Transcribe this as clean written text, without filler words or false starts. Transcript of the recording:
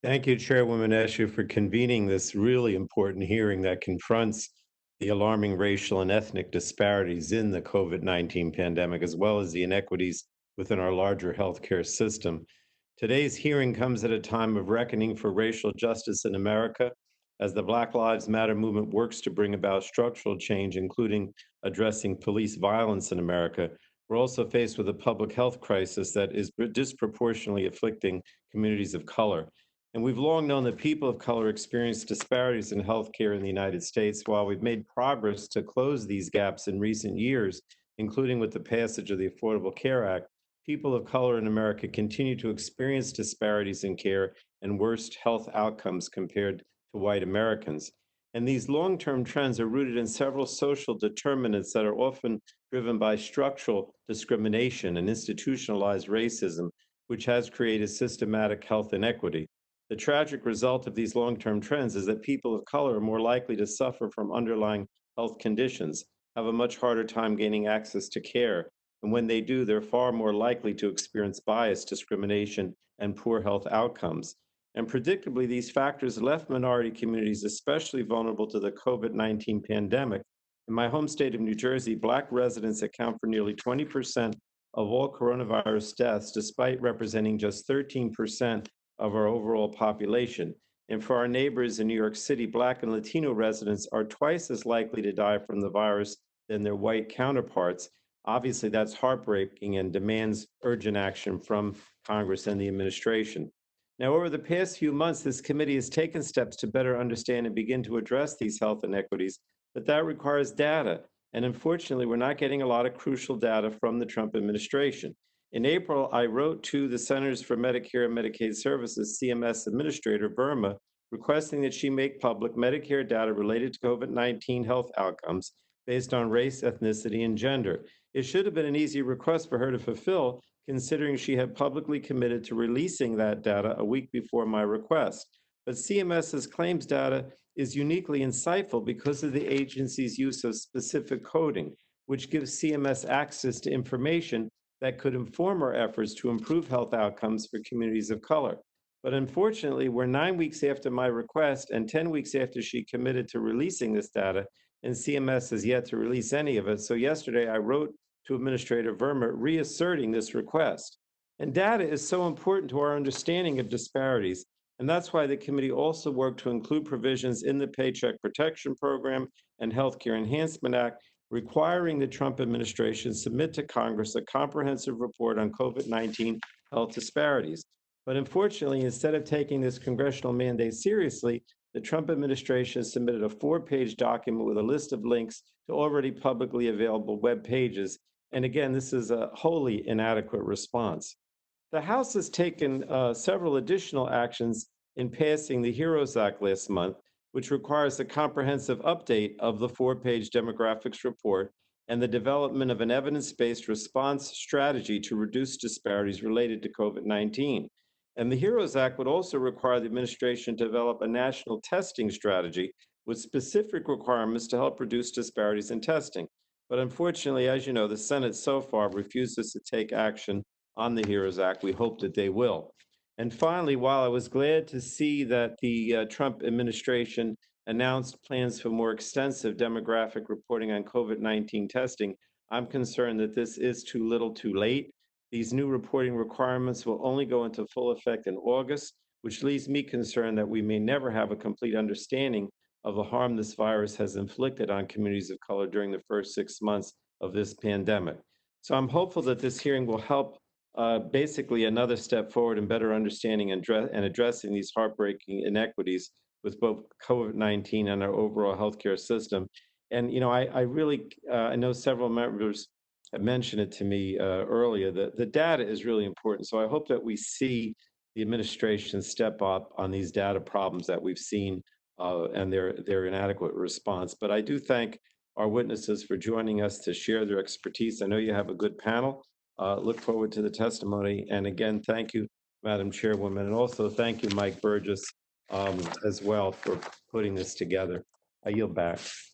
Thank you, Chairwoman Escher, for convening this really important hearing that confronts the alarming racial and ethnic disparities in the COVID-19 pandemic, as well as the inequities within our larger healthcare system. Today's hearing comes at a time of reckoning for racial justice in America as the Black Lives Matter movement works to bring about structural change, including addressing police violence in America. We're also faced with a public health crisis that is disproportionately afflicting communities of color. And we've long known that people of color experience disparities in healthcare in the United States. While we've made progress to close these gaps in recent years, including with the passage of the Affordable Care Act, people of color in America continue to experience disparities in care and worse health outcomes compared to white Americans. And these long term trends are rooted in several social determinants that are often driven by structural discrimination and institutionalized racism, which has created systematic health inequity. The tragic result of these long term trends is that people of color are more likely to suffer from underlying health conditions, have a much harder time gaining access to care, and when they do, they're far more likely to experience bias, discrimination, and poor health outcomes. And predictably, these factors left minority communities especially vulnerable to the COVID-19 pandemic. In my home state of New Jersey, Black residents account for nearly 20% of all coronavirus deaths, despite representing just 13% of our overall population. And for our neighbors in New York City, Black and Latino residents are twice as likely to die from the virus than their white counterparts. Obviously, that's heartbreaking and demands urgent action from Congress and the administration. Now, over the past few months, this committee has taken steps to better understand and begin to address these health inequities, but that requires data. And unfortunately, we're not getting a lot of crucial data from the Trump administration. In April, I wrote to the Centers for Medicare and Medicaid Services, CMS Administrator Burma, requesting that she make public Medicare data related to COVID-19 health outcomes based on race, ethnicity, and gender. It should have been an easy request for her to fulfill, considering she had publicly committed to releasing that data a week before my request. But CMS's claims data is uniquely insightful because of the agency's use of specific coding, which gives CMS access to information that could inform our efforts to improve health outcomes for communities of color. But unfortunately, we're 9 weeks after my request and 10 weeks after she committed to releasing this data, and CMS has yet to release any of it. So yesterday, I wrote to Administrator Verma reasserting this request. And data is so important to our understanding of disparities. And that's why the committee also worked to include provisions in the Paycheck Protection Program and Healthcare Enhancement Act requiring the Trump administration submit to Congress a comprehensive report on COVID-19 health disparities. But unfortunately, instead of taking this congressional mandate seriously, the Trump administration submitted a 4-page document with a list of links to already publicly available web pages. And again, this is a wholly inadequate response. The House has taken several additional actions in passing the HEROES Act last month, which requires a comprehensive update of the 4-page demographics report and the development of an evidence based response strategy to reduce disparities related to COVID 19. And the HEROES Act would also require the administration to develop a national testing strategy with specific requirements to help reduce disparities in testing. But unfortunately, as you know, the Senate so far refuses to take action on the HEROES Act. We hope that they will. And finally, while I was glad to see that the Trump administration announced plans for more extensive demographic reporting on COVID-19 testing, I'm concerned that this is too little too late. These new reporting requirements will only go into full effect in August, which leaves me concerned that we may never have a complete understanding of the harm this virus has inflicted on communities of color during the first 6 months of this pandemic. So I'm hopeful that this hearing will help basically another step forward in better understanding and addressing these heartbreaking inequities with both COVID-19 and our overall healthcare system. And, I really, I know several members have mentioned it to me earlier, that the data is really important. So I hope that we see the administration step up on these data problems that we've seen and their inadequate response. But I do thank our witnesses for joining us to share their expertise. I know you have a good panel. Look forward to the testimony. And again, thank you, Madam Chairwoman. And also thank you, Mike Burgess, as well, for putting this together. I yield back.